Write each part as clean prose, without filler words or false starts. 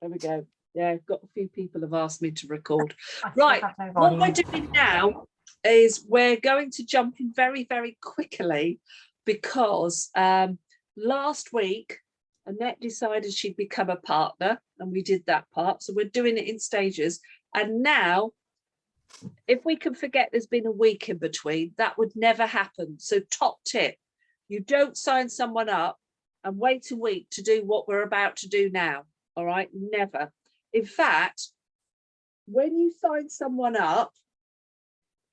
There we go. Yeah, got a few people have asked me to record. I still Right, have no what volume. we're doing now is we're going to jump in very, very quickly because last week Annette decided she'd become a partner and we did that part. So we're doing it in stages. And now, if we can forget there's been a week in between, that would never happen. So top tip, you don't sign someone up and wait a week to do what we're about to do now. All right, never. In fact, when you sign someone up,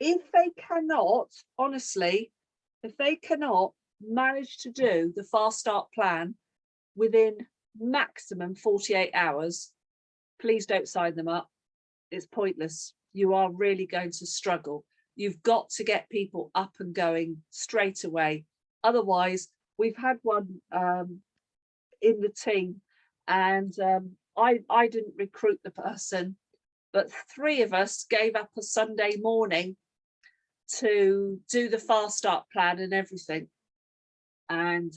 if they cannot, honestly, if they cannot manage to do the Fast Start plan within maximum 48 hours, please don't sign them up. It's pointless. You are really going to struggle. You've got to get people up and going straight away. Otherwise, we've had one in the team and I didn't recruit the person, but 3 of us gave up a Sunday morning to do the Fast Start plan and everything. And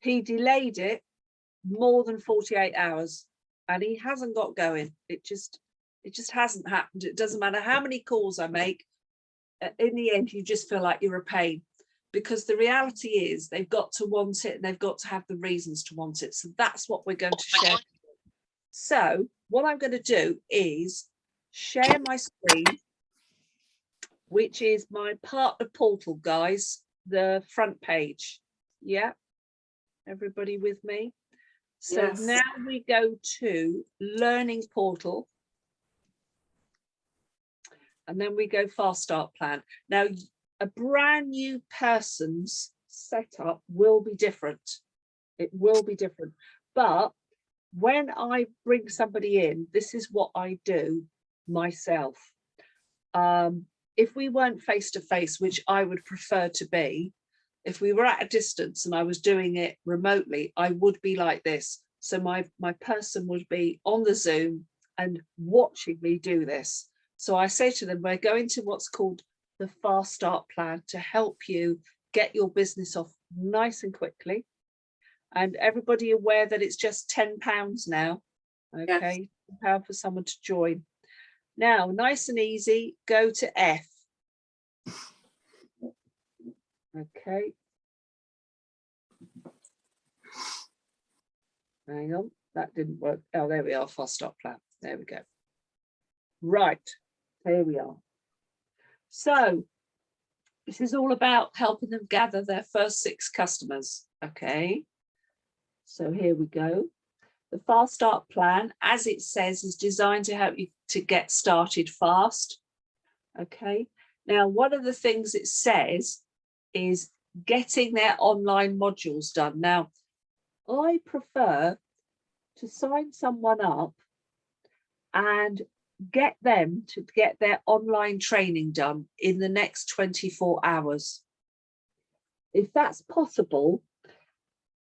he delayed it more than 48 hours and he hasn't got going. It just hasn't happened. It doesn't matter how many calls I make. In the end, you just feel like you're a pain, because the reality is they've got to want it and they've got to have the reasons to want it. So that's what we're going to share. So what I'm going to do is share my screen, which is my partner portal, guys, the front page. Yeah, everybody with me? So Yes. now we go to learning portal. And then we go Fast Start plan. Now, a brand new person's setup will be different. It will be different. But when I bring somebody in, this is what I do myself. If we weren't face to face, which I would prefer to be, if we were at a distance and I was doing it remotely, I would be like this. So my person would be on the Zoom and watching me do this. So I say to them, we're going to what's called the Fast Start plan to help you get your business off nice and quickly. And everybody aware that it's just £10 now. Okay, yes. £10 for someone to join. Now, nice and easy, go to F. Okay. Hang on, that didn't work. Oh, there we are, Fast Start plan. There we go. Right, here we are. So this is all about helping them gather their first 6 customers. Okay, so here we go. The Fast Start plan, as it says, is designed to help you to get started fast. Okay, now one of the things it says is getting their online modules done. Now, I prefer to sign someone up and get them to get their online training done in the next 24 hours. If that's possible,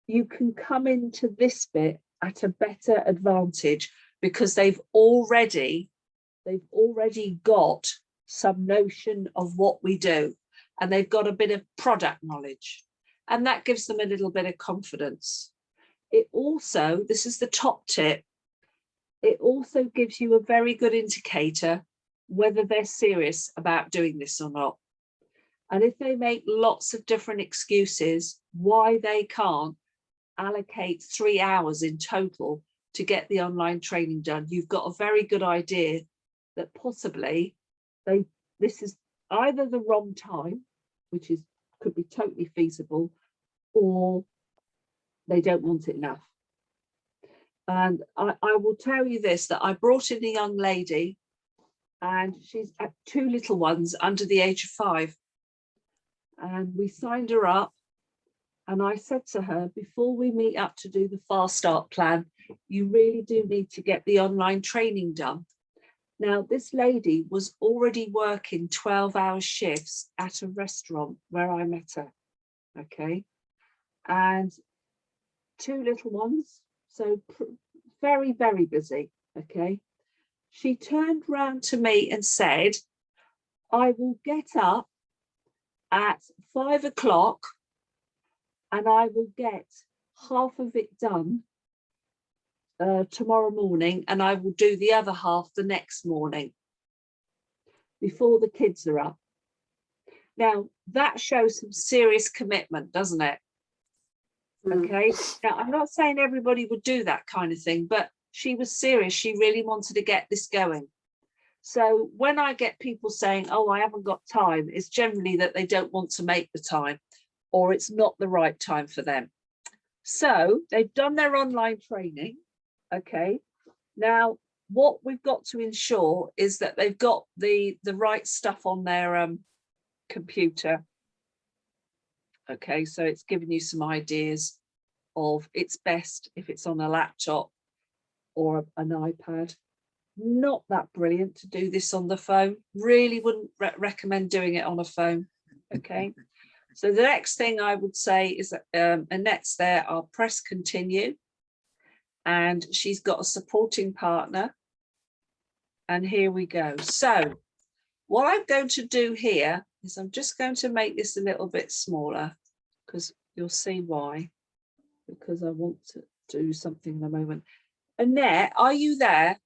you can come into this bit at a better advantage because they've already got some notion of what we do and they've got a bit of product knowledge, and that gives them a little bit of confidence. It also, this is the top tip, it also gives you a very good indicator whether they're serious about doing this or not. And if they make lots of different excuses why they can't allocate 3 hours in total to get the online training done, you've got a very good idea that possibly this is either the wrong time, which could be totally feasible, or they don't want it enough. And I will tell you this, that I brought in a young lady and she's at 2 little ones under the age of 5. And we signed her up and I said to her, before we meet up to do the Fast Start plan, you really do need to get the online training done. Now, this lady was already working 12-hour shifts at a restaurant where I met her, okay? And 2 little ones, so very, very busy, okay? She turned round to me and said, I will get up at 5 o'clock and I will get half of it done tomorrow morning, and I will do the other half the next morning before the kids are up. Now, that shows some serious commitment, doesn't it? Okay. Now, I'm not saying everybody would do that kind of thing, but she was serious. She really wanted to get this going. So when I get people saying, oh, I haven't got time, it's generally that they don't want to make the time, or it's not the right time for them. So they've done their online training. Okay. Now, what we've got to ensure is that they've got the right stuff on their computer. Okay, so it's giving you some ideas of it's best if it's on a laptop or an iPad. Not that brilliant to do this on the phone. Really wouldn't recommend doing it on a phone. Okay, so the next thing I would say is that Annette's there. I'll press continue, and she's got a supporting partner. And here we go. So what I'm going to do here is I'm just going to make this a little bit smaller, because you'll see why, because I want to do something in a moment. Annette, are you there?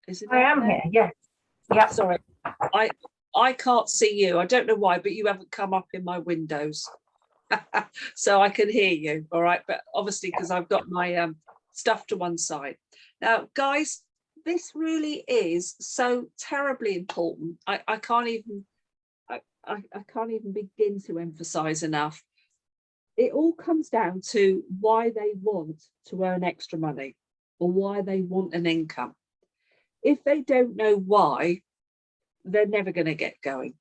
Is it? I am there? here, yes. Yeah. Sorry, I can't see you. I don't know why, but you haven't come up in my windows. So I can hear you, all right? But obviously, because I've got my stuff to one side. Now, guys, this really is so terribly important. I can't even begin to emphasize enough. It all comes down to why they want to earn extra money or why they want an income. If they don't know why, they're never going to get going.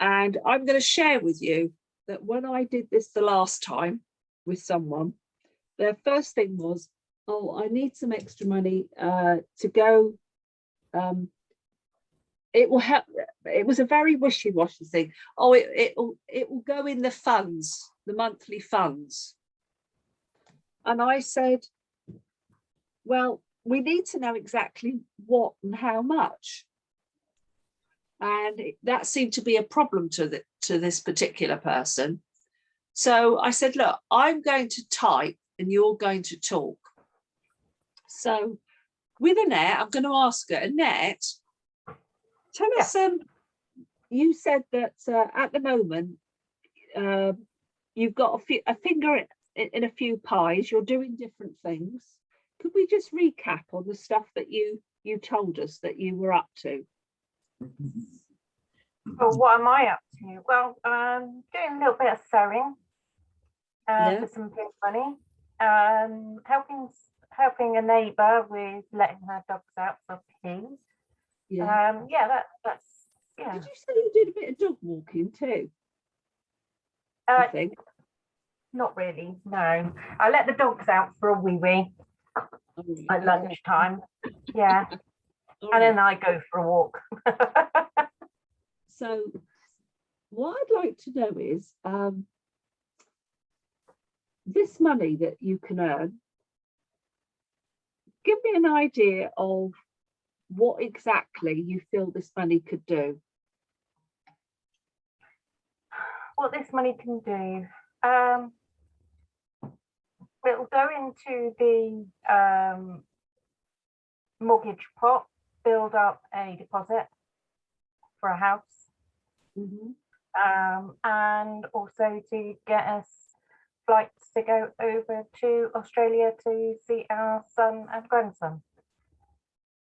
And I'm going to share with you that when I did this the last time with someone, their first thing was, oh, I need some extra money to go. It will help. It was a very wishy-washy thing. Oh, it will go in the funds, the monthly funds. And I said, well, we need to know exactly what and how much. And that seemed to be a problem to this particular person. So I said, look, I'm going to type and you're going to talk. So with Annette, I'm going to ask her, Annette, tell us, you said that at the moment, you've got a finger in a few pies, you're doing different things. Could we just recap on the stuff that you told us that you were up to? Well, what am I up to? Well, doing a little bit of sewing for some big money. Helping a neighbour with letting her dogs out for pee. Yeah. That's yeah. Did you say you did a bit of dog walking too? I think. Not really, no. I let the dogs out for a wee at lunchtime. Yeah. And then I go for a walk. So what I'd like to know is this money that you can earn, give me an idea of what exactly you feel this money could do. What this money can do? It'll go into the mortgage pot, build up a deposit for a house. And also to get us flights to go over to Australia to see our son and grandson.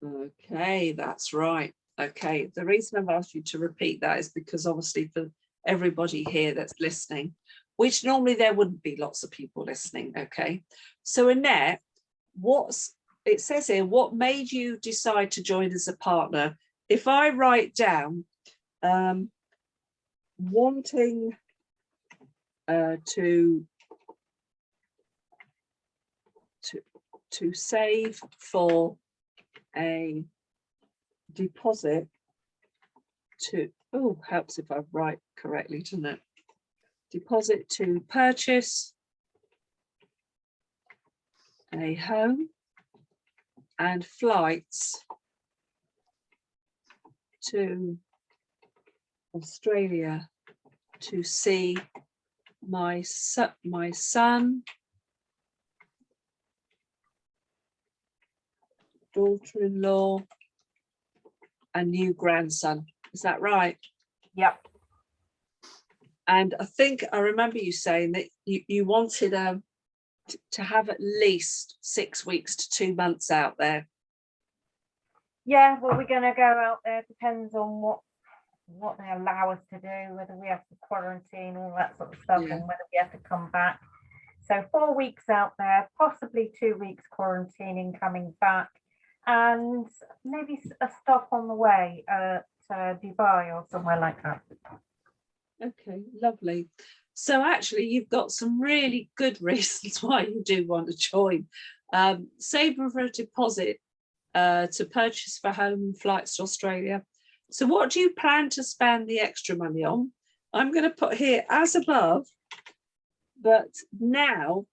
Okay, that's right. Okay, the reason I've asked you to repeat that is because obviously for everybody here that's listening, which normally there wouldn't be lots of people listening, okay? So Annette, it says here, what made you decide to join as a partner? If I write down wanting to save for a deposit to, oh, helps if I write correctly, doesn't it? Deposit to purchase a home and flights to Australia to see my son daughter-in-law, and new grandson. Is that right? Yep. And I think I remember you saying that you wanted to have at least 6 weeks to 2 months out there. Yeah, well, we're going to go out there. Depends on what they allow us to do, whether we have to quarantine, all that sort of stuff, Yeah. and whether we have to come back. So 4 weeks out there, possibly 2 weeks quarantining, coming back, and maybe a stop on the way at Dubai or somewhere like that. Okay, lovely. So actually, you've got some really good reasons why you do want to join. Save for a deposit to purchase for home flights to Australia. So what do you plan to spend the extra money on? I'm going to put here as above, but now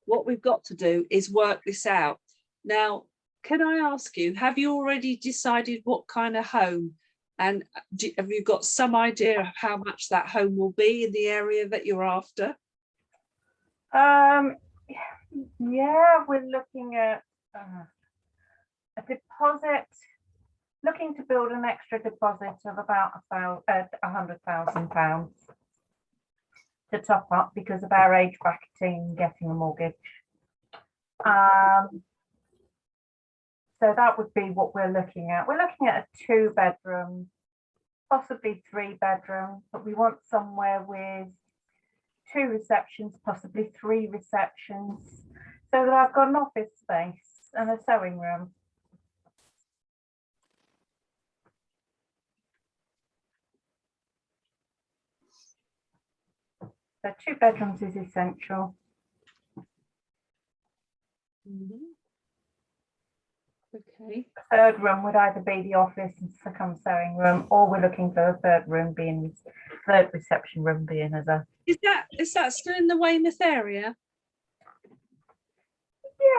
what we've got to do is work this out. Now, can I ask you, have you already decided what kind of home? And have you got some idea of how much that home will be in the area that you're after? Yeah, we're looking at a deposit, looking to build an extra deposit of about £100,000 to top up because of our age bracketing and getting a mortgage. So that would be what we're looking at. We're looking at a 2-bedroom, possibly 3-bedroom, but we want somewhere with 2 receptions, possibly 3 receptions, so that I've got an office space and a sewing room. So 2 bedrooms is essential. Okay. A 3rd room would either be the office and second sewing room, or we're looking for a 3rd room being 3rd reception room being as a. Is that still in the Weymouth area?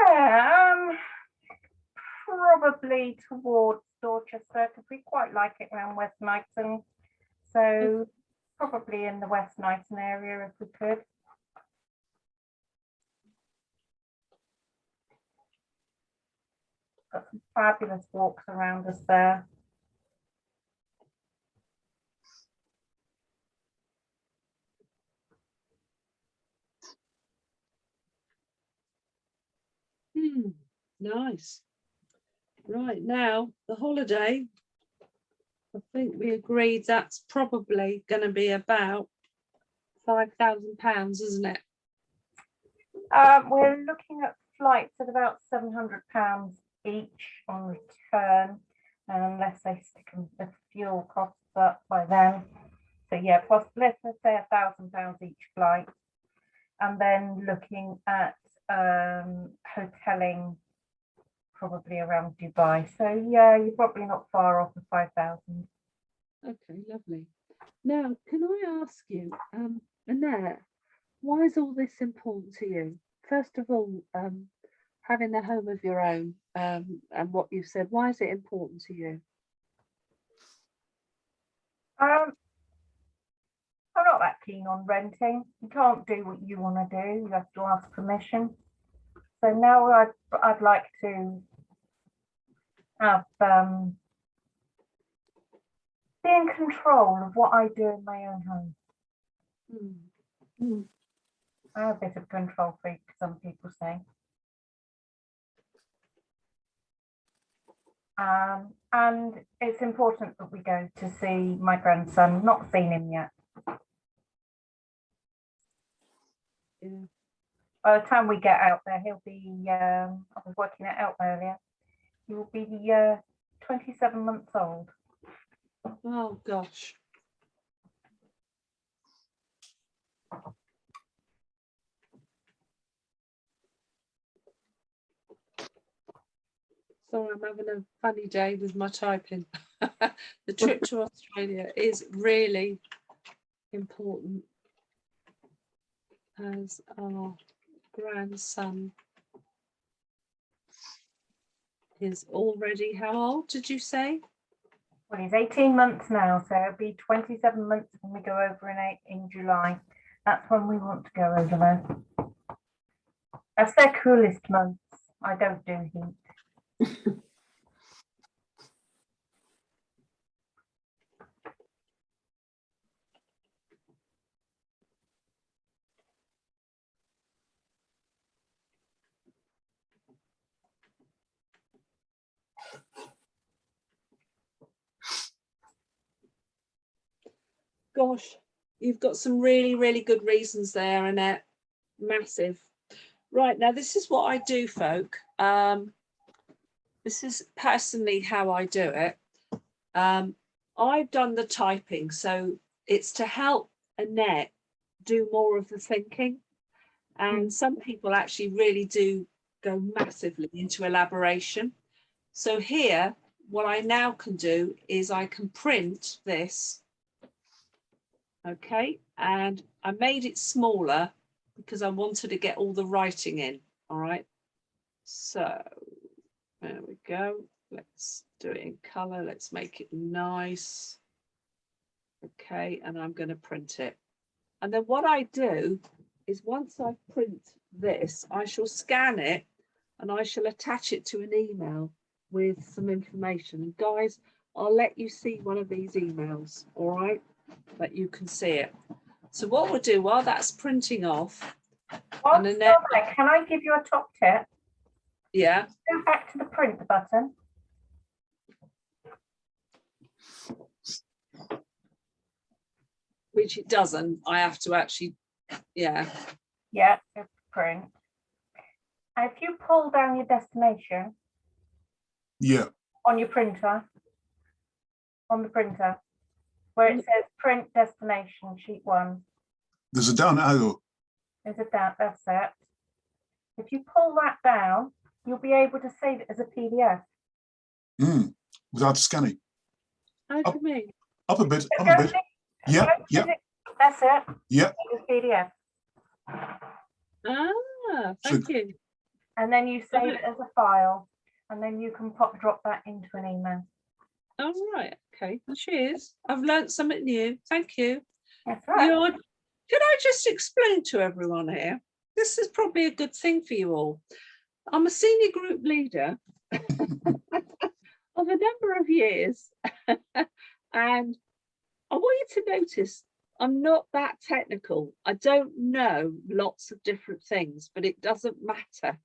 Yeah, probably towards Dorchester, because we quite like it around West Knighton. So probably in the West Knighton area if we could. Got some fabulous walks around us there. Nice. Right, now the holiday, I think we agreed that's probably going to be about £5,000, isn't it? We're looking at flights at about £700 each on return, unless they stick the fuel costs up by then. So yeah, plus let's say £1,000 each flight, and then looking at hoteling probably around Dubai. So yeah, you're probably not far off the 5,000. Okay, lovely. Now, can I ask you, Annette, why is all this important to you? First of all, having a home of your own, and what you've said, why is it important to you? I'm not that keen on renting. You can't do what you want to do. You have to ask permission. So now I'd like to have be in control of what I do in my own home. I'm a bit of a control freak, some people say. And it's important that we go to see my grandson. Not seen him yet. Yeah. By the time we get out there, he'll be, I was working it out earlier, he will be 27 months old. Oh, gosh. Sorry, I'm having a funny day with my typing. The trip to Australia is really important, as our grandson is already, how old did you say? Well, he's 18 months now, so it'll be 27 months when we go over in July. That's when we want to go over there. That's their coolest months. I don't do heat. Gosh, you've got some really, really good reasons there, Annette. Massive. Right, now this is what I do, folk. This is personally how I do it. I've done the typing, so it's to help Annette do more of the thinking. And some people actually really do go massively into elaboration. So here, what I now can do is I can print this. Okay, and I made it smaller because I wanted to get all the writing in. All right, so there we go. Let's do it in color. Let's make it nice. Okay, and I'm going to print it. And then what I do is once I print this, I shall scan it and I shall attach it to an email with some information. And guys, I'll let you see one of these emails, all right, that you can see it. So what we'll do while that's printing off, Whilst you're there, can I give you a top tip? Yeah. Go back to the print button. Which it doesn't. I have to actually, yeah. Yeah, it's print. And if you pull down your destination. Yeah. On your printer. On the printer. Where it says print destination, sheet 1. There's a down arrow. There's a down, that's it. If you pull that down, you'll be able to save it as a PDF. Without scanning. How do you mean? Up a bit, up a bit. Yeah, yeah. That's it. Yeah. It's PDF. Ah, thank you. And then you save it as a file, and then you can drop that into an email. Oh, right. Okay. Cheers. I've learnt something new. Thank you. That's right. Can I just explain to everyone here? This is probably a good thing for you all. I'm a senior group leader of a number of years, and I want you to notice I'm not that technical. I don't know lots of different things, but it doesn't matter.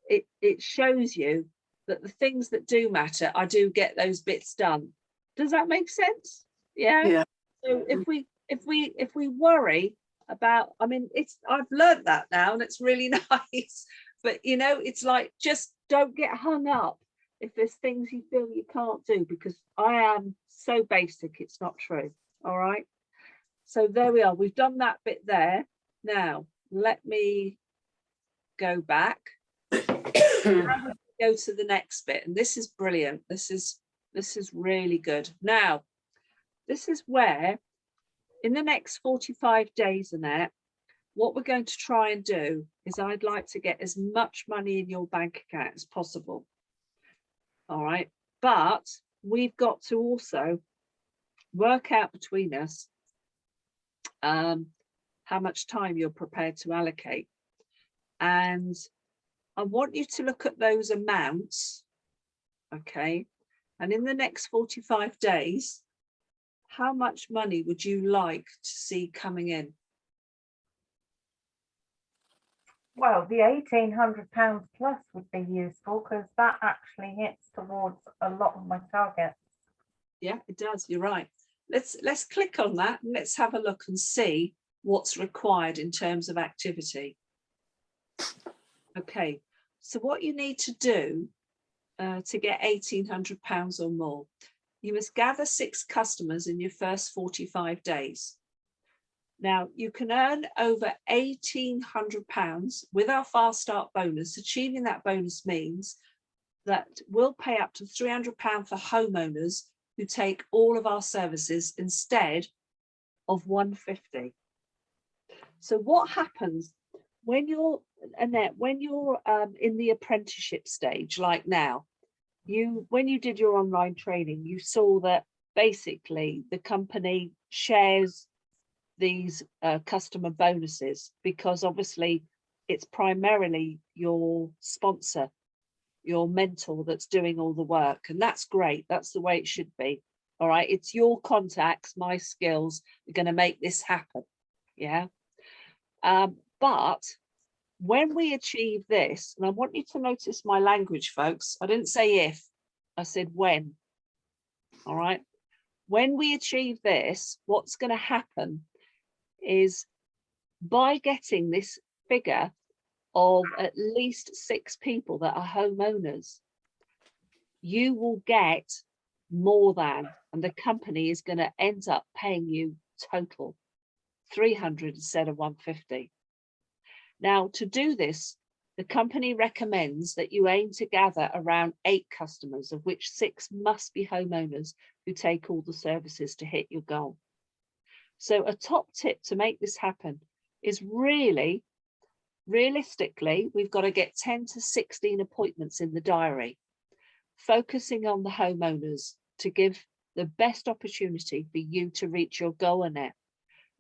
It shows you that the things that do matter, I do get those bits done. Does that make sense? Yeah. Yeah. So if we worry about, I mean, I've learned that now and it's really nice, but you know, it's like, just don't get hung up if there's things you feel you can't do, because I am so basic, it's not true. All right. So there we are. We've done that bit there. Now let me go back. Go to the next bit, and this is brilliant. This is really good. Now, this is where in the next 45 days, Annette, what we're going to try and do is I'd like to get as much money in your bank account as possible. All right, but we've got to also work out between us how much time you're prepared to allocate. And I want you to look at those amounts, okay? And in the next 45 days, how much money would you like to see coming in? Well, the £1,800 plus would be useful, because that actually hits towards a lot of my targets. Yeah, it does. You're right. Let's click on that and let's have a look and see what's required in terms of activity. Okay, so what you need to do to get £1,800 or more, you must gather 6 customers in your first 45 days. Now, you can earn over £1,800 with our Fast Start bonus. Achieving that bonus means that we'll pay up to £300 for homeowners who take all of our services instead of £150. So what happens when you're, Annette, when you're in the apprenticeship stage, like now, when you did your online training, you saw that basically the company shares these customer bonuses, because obviously it's primarily your sponsor, your mentor, that's doing all the work, and that's great. That's the way it should be. All right, it's your contacts, my skills are going to make this happen. Yeah. But when we achieve this, and I want you to notice my language, folks, I didn't say if, I said when. All right. when we achieve this, what's going to happen is by getting this figure of at least 6 people that are homeowners, you will get more than, and the company is going to end up paying you total 300 instead of 150. Now, to do this, the company recommends that you aim to gather around 8 customers, of which 6 must be homeowners who take all the services to hit your goal. So a top tip to make this happen is realistically, we've got to get 10 to 16 appointments in the diary, focusing on the homeowners to give the best opportunity for you to reach your goal, Annette.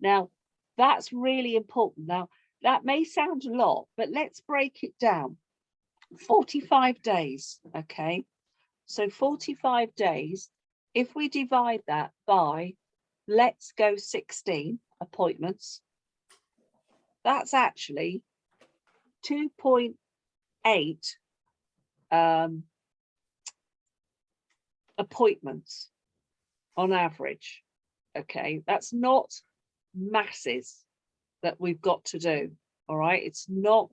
Now, that's really important. Now, that may sound a lot, but let's break it down. 45 days, okay? So 45 days, if we divide that by, let's go 16 appointments, that's actually 2.8 appointments on average. Okay, that's not masses that we've got to do. All right, it's not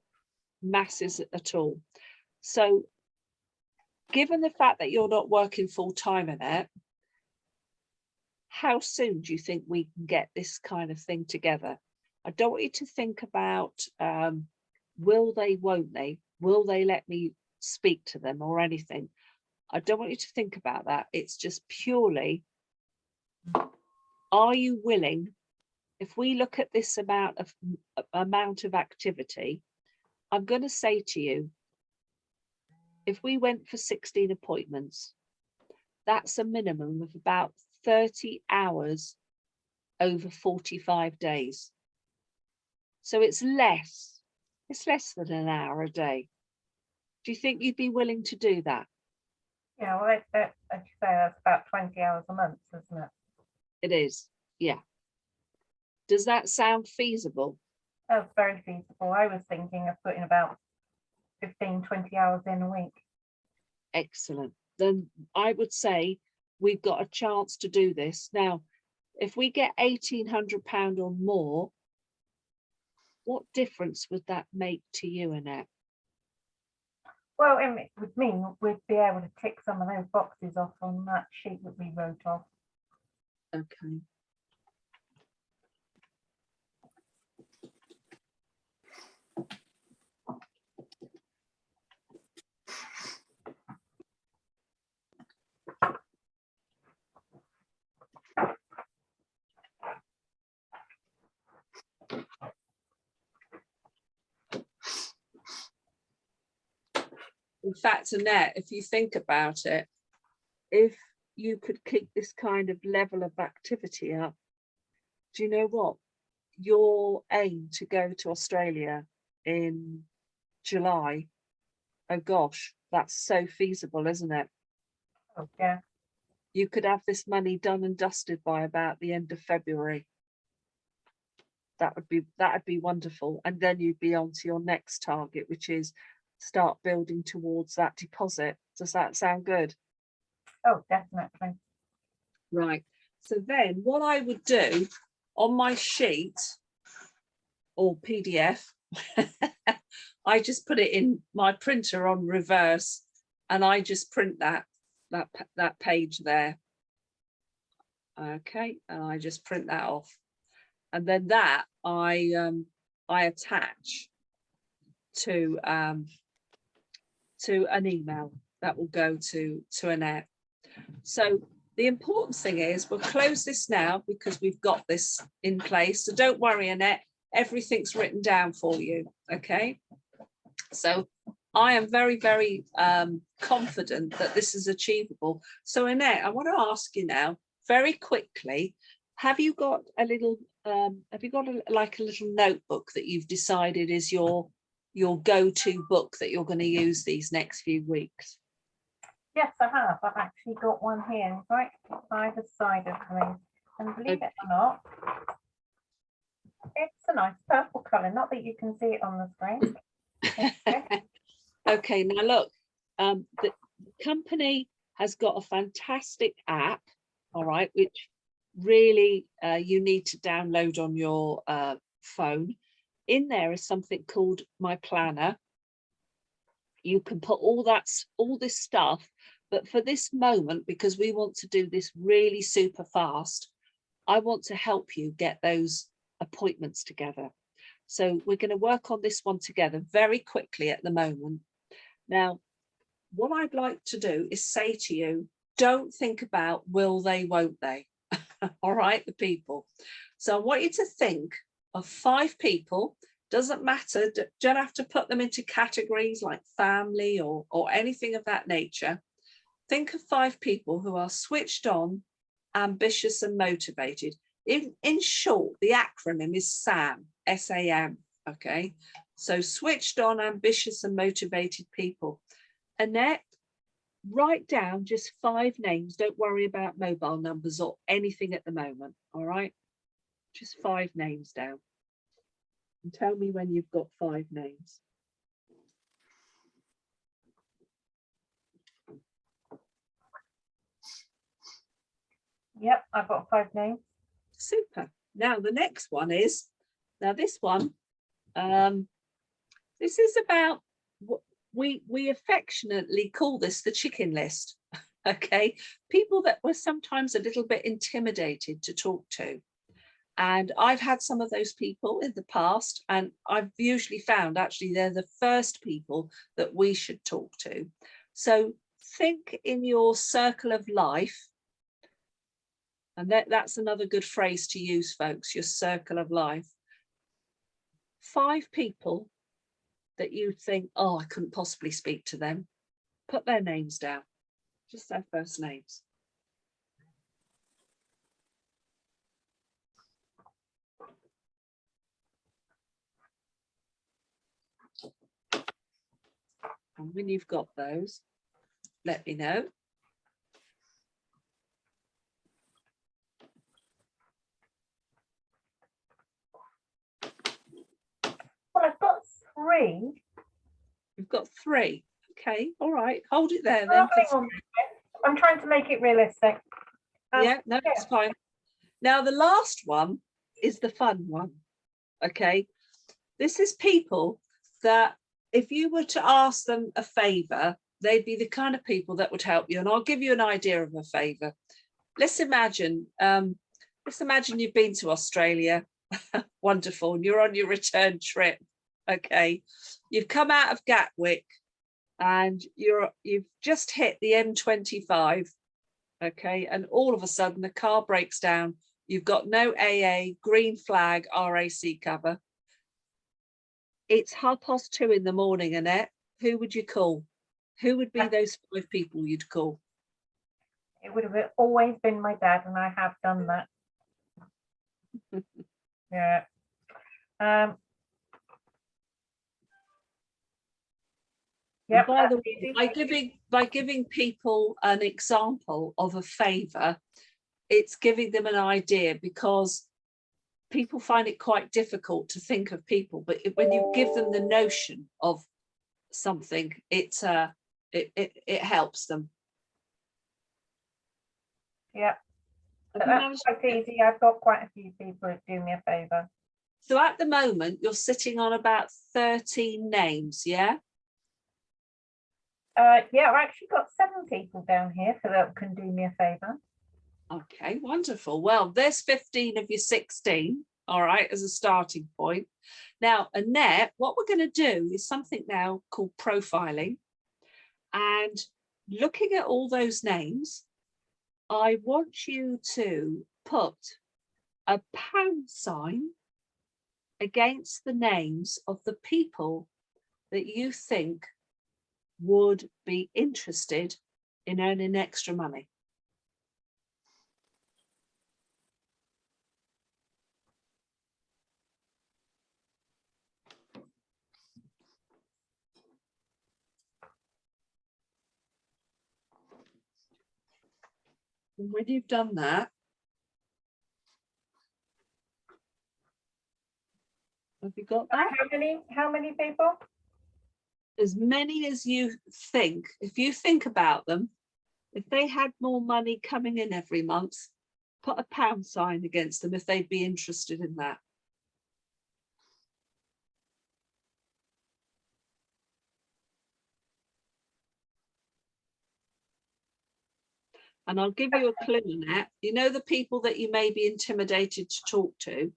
masses at all. So given the fact that you're not working full time in it, how soon do you think we can get this kind of thing together? I don't want you to think about will they, won't they, will they let me speak to them or anything. I don't want you to think about that. It's just purely, are you willing? If we look at this amount of activity, I'm going to say to you, if we went for 16 appointments, that's a minimum of about 30 hours over 45 days. So it's less than an hour a day. Do you think you'd be willing to do that? Yeah, well, as you say, that's about 20 hours a month, isn't it? It is, yeah. Does that sound feasible? That's very feasible. I was thinking of putting about 15, 20 hours in a week. Excellent. Then I would say we've got a chance to do this. Now, if we get £1,800 or more, what difference would that make to you, Annette? Well, it would mean we'd be able to tick some of those boxes off on that sheet that we wrote off. Okay. In fact, Annette, if you think about it, if you could keep this kind of level of activity up, do you know what? Your aim to go to Australia in July, oh gosh, that's so feasible, isn't it? Oh, yeah. You could have this money done and dusted by about the end of February. That'd be wonderful. And then you'd be on to your next target, which is start building towards that deposit. Does that sound good? Oh, definitely. Right. So then what I would do on my sheet or PDF, I just put it in my printer on reverse and I just print that page there. Okay, and I just print that off. And then that I attach to an email that will go to Annette. So the important thing is we'll close this now because we've got this in place. So don't worry, Annette, everything's written down for you. Okay. So I am very, very confident that this is achievable. So Annette, I want to ask you now very quickly, have you got a little like a little notebook that you've decided is your go-to book that you're going to use these next few weeks? Yes, I have. I've actually got one here right by the side of me. And believe it or not, it's a nice purple colour. Not that you can see it on the screen. Okay. Okay, now look, the company has got a fantastic app all right, which really you need to download on your phone. In there is something called My Planner. You can put all this stuff, but for this moment, because we want to do this really super fast, I want to help you get those appointments together. So we're going to work on this one together very quickly at the moment. Now, what I'd like to do is say to you, don't think about will they, won't they? All right, the people. So I want you to think of 5 people. Doesn't matter, don't have to put them into categories like family or anything of that nature. Think of 5 people who are switched on, ambitious and motivated. In short, the acronym is SAM, S-A-M, okay? So switched on, ambitious and motivated people. Annette, write down just 5 names. Don't worry about mobile numbers or anything at the moment, all right? Just 5 names down. And tell me when you've got 5 names. Yep, I've got 5 names. Super. Now the next one is, now this one, this is about what we affectionately call this the chicken list. Okay, people that were sometimes a little bit intimidated to talk to. And I've had some of those people in the past, and I've usually found actually they're the first people that we should talk to. So think in your circle of life, and that's another good phrase to use, folks, your circle of life. 5 people that you think, oh, I couldn't possibly speak to them. Put their names down, just their first names. And when you've got those, let me know. Well, I've got 3. You've got 3. Okay, all right, hold it there then. Struggling on this. I'm trying to make it realistic. Yeah, no, it's fine. Now, the last one is the fun one. Okay, this is people that if you were to ask them a favor, they'd be the kind of people that would help you. And I'll give you an idea of a favor. Let's imagine you've been to Australia. Wonderful. And you're on your return trip. Okay, you've come out of Gatwick and you've just hit the M25. Okay, and all of a sudden the car breaks down. You've got no AA, green flag, RAC cover. It's 2:30 in the morning, Annette. Who would you call? Who would be those 5 people you'd call? It would have always been my dad, and I have done that. Yeah. Yeah. By the way, by giving people an example of a favor, it's giving them an idea, because people find it quite difficult to think of people, but when you give them the notion of something, it helps them. Yeah, that's quite easy. I've got quite a few people who do me a favor. So at the moment, you're sitting on about 13 names, yeah? Yeah, I've actually got 7 people down here that can do me a favor. Okay, wonderful. Well, there's 15 of your 16, all right, as a starting point. Now, Annette, what we're going to do is something now called profiling. And looking at all those names, I want you to put a pound sign against the names of the people that you think would be interested in earning extra money. And when you've done that, have you got that? How many people? As many as you think. If you think about them, if they had more money coming in every month, put a pound sign against them if they'd be interested in that. And I'll give you a clue on that. You know, the people that you may be intimidated to talk to,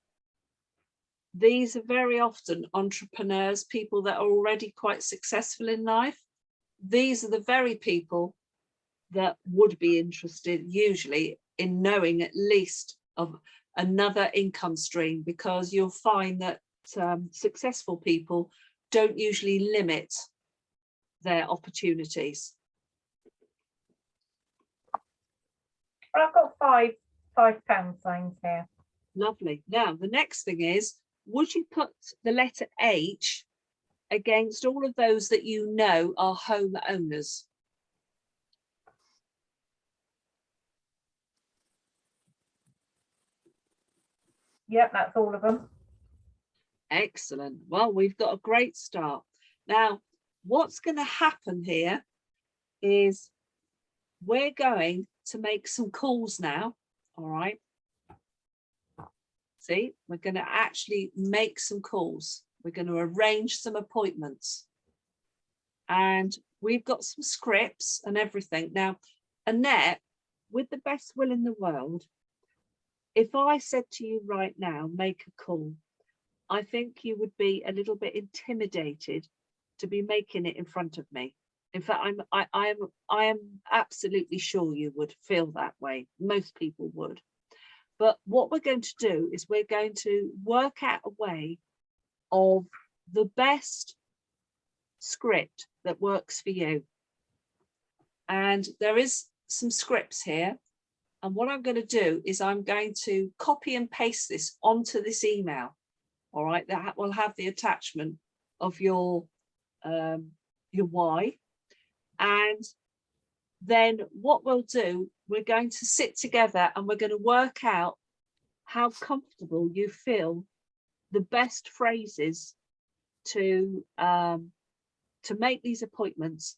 these are very often entrepreneurs, people that are already quite successful in life. These are the very people that would be interested usually in knowing at least of another income stream, because you'll find that successful people don't usually limit their opportunities. Well, I've got five pound signs here. Lovely. Now, the next thing is, would you put the letter H against all of those that you know are home owners? Yep, that's all of them. Excellent. Well, we've got a great start. Now, what's going to happen here is we're going to make some calls now. All right. See, we're going to actually make some calls. We're going to arrange some appointments. And we've got some scripts and everything. Now, Annette, with the best will in the world, if I said to you right now, make a call, I think you would be a little bit intimidated to be making it in front of me. In fact, I am absolutely sure you would feel that way. Most people would. But what we're going to do is we're going to work out a way of the best script that works for you. And there is some scripts here. And what I'm going to do is I'm going to copy and paste this onto this email. All right, that will have the attachment of your why. And then what we'll do, we're going to sit together and we're going to work out how comfortable you feel the best phrases to make these appointments,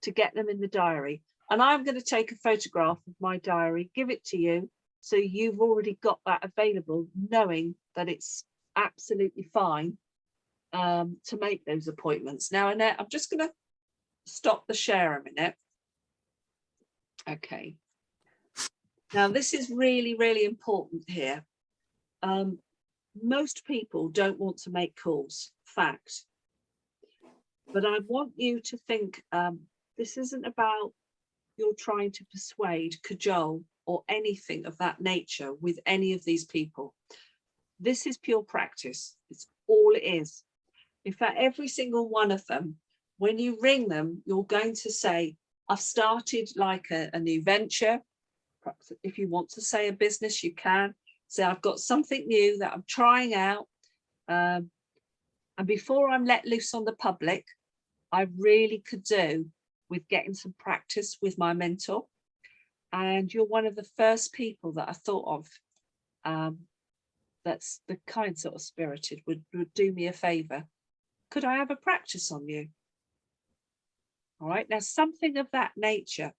to get them in the diary. And I'm going to take a photograph of my diary, give it to you, so you've already got that available, knowing that it's absolutely fine to make those appointments. Now, Annette, I'm just going to stop the share a minute. Okay. Now, this is really, really important here. Most people don't want to make calls, fact. But I want you to think this isn't about you're trying to persuade, cajole, or anything of that nature with any of these people. This is pure practice. It's all it is. In fact, every single one of them, when you ring them, you're going to say, I've started like a new venture. Perhaps if you want to say a business, you can say, I've got something new that I'm trying out. And before I'm let loose on the public, I really could do with getting some practice with my mentor. And you're one of the first people that I thought of that's the kind sort of spirited, would do me a favor. Could I have a practice on you? All right, now something of that nature,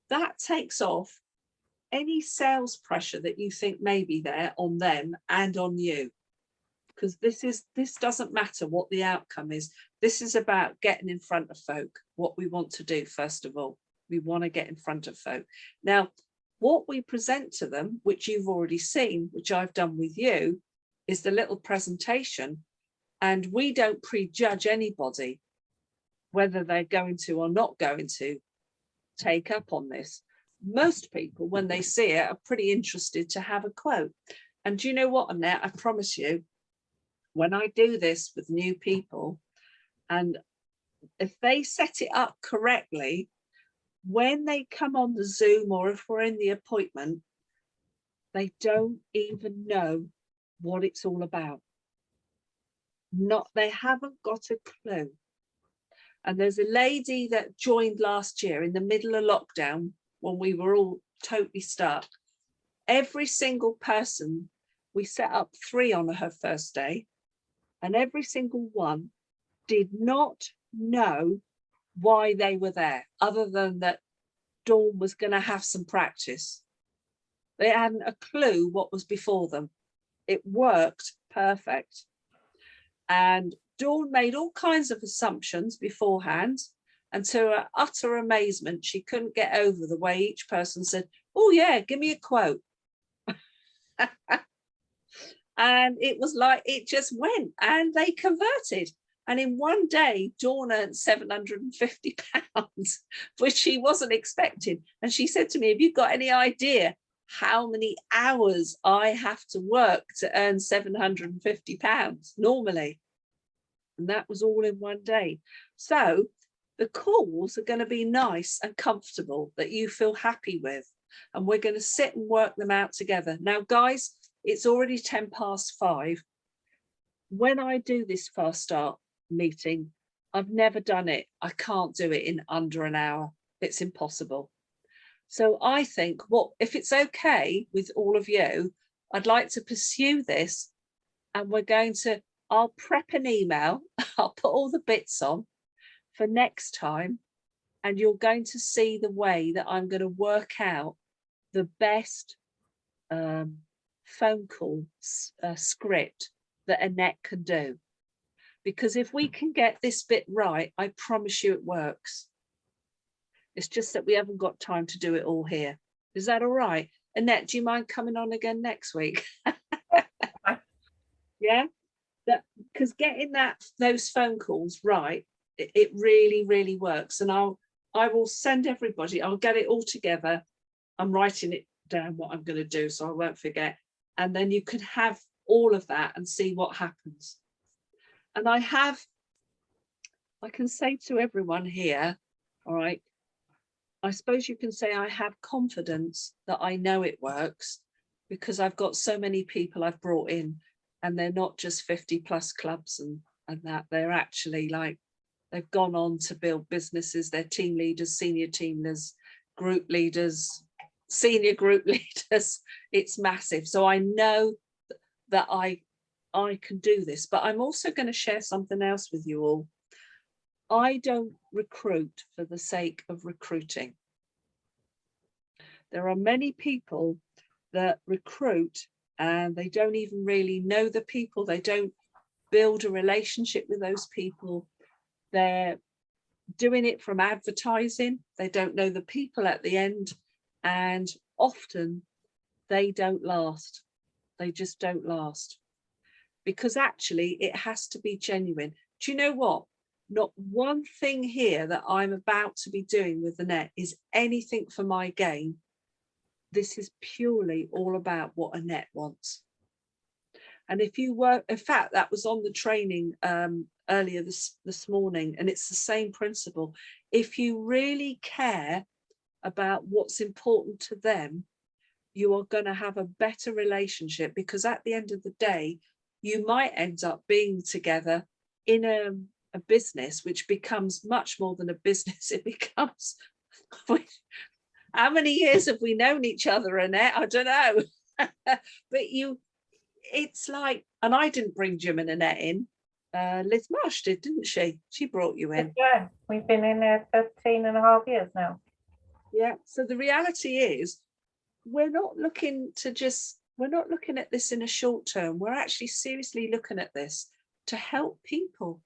that takes off any sales pressure that you think may be there on them and on you. Because this doesn't matter what the outcome is. This is about getting in front of folk. What we want to do, first of all, we want to get in front of folk. Now, what we present to them, which you've already seen, which I've done with you, is the little presentation. And we don't prejudge anybody, whether they're going to or not going to take up on this. Most people, when they see it, are pretty interested to have a quote. And do you know what, Annette? I promise you, when I do this with new people, and if they set it up correctly, when they come on the Zoom or if we're in the appointment, they don't even know what it's all about. They haven't got a clue. And there's a lady that joined last year in the middle of lockdown when we were all totally stuck. Every single person, we set up 3 on her first day, and every single one did not know why they were there, other than that Dawn was going to have some practice. They hadn't a clue what was before them. It worked perfect. And Dawn made all kinds of assumptions beforehand, and to her utter amazement, she couldn't get over the way each person said, "Oh yeah, give me a quote." And it was like, it just went, and they converted. And in one day, Dawn earned £750, which she wasn't expecting. And she said to me, "Have you got any idea how many hours I have to work to earn £750 normally?" And that was all in one day. So the calls are going to be nice and comfortable, that you feel happy with. And we're going to sit and work them out together. Now, guys, it's already 5:10. When I do this fast start meeting, I've never done it. I can't do it in under an hour. It's impossible. So I think, if it's okay with all of you, I'd like to pursue this, and I'll prep an email. I'll put all the bits on for next time, and you're going to see the way that I'm going to work out the best phone call script that Annette can do. Because if we can get this bit right, I promise you it works. It's just that we haven't got time to do it all here. Is that all right? Annette, do you mind coming on again next week? Yeah, because getting those phone calls right, it really, really works. And I will send everybody, I'll get it all together. I'm writing it down what I'm going to do so I won't forget. And then you can have all of that and see what happens. And I can say to everyone here, all right, I suppose you can say I have confidence that I know it works, because I've got so many people I've brought in, and they're not just 50+ clubs and that, they're actually like, they've gone on to build businesses. They're team leaders, senior team leaders, group leaders, senior group leaders. It's massive. So I know that I can do this, but I'm also going to share something else with you all. I don't recruit for the sake of recruiting. There are many people that recruit and they don't even really know the people. They don't build a relationship with those people. They're doing it from advertising. They don't know the people at the end, and often they don't last. They just don't last, because actually it has to be genuine. Do you know what? Not one thing here that I'm about to be doing with Annette is anything for my gain. This is purely all about what Annette wants. And if you were, in fact, that was on the training earlier this morning, and it's the same principle. If you really care about what's important to them, you are going to have a better relationship, because at the end of the day, you might end up being together in a business which becomes much more than a business. It becomes, how many years have we known each other, Annette? I don't know. But it's like, and I didn't bring Jim and Annette in. Liz Marsh did, didn't she? She brought you in. Yeah, we've been in there 13.5 years now. Yeah. So the reality is, we're not looking at this in a short term. We're actually seriously looking at this to help people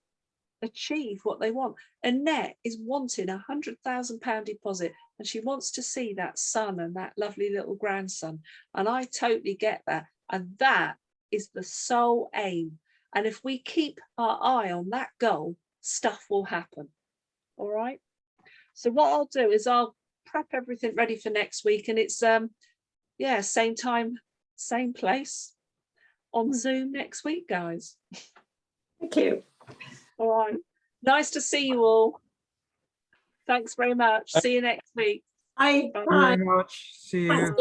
achieve what they want. Annette is wanting £100,000 deposit, and she wants to see that son and that lovely little grandson. And I totally get that. And that is the sole aim. And if we keep our eye on that goal, stuff will happen. All right. So what I'll do is I'll prep everything ready for next week, and it's same time, same place on Zoom next week, guys. Thank you. All right. Nice to see you all. Thanks very much. See you next week. Bye. Thank you very much. See you. Bye.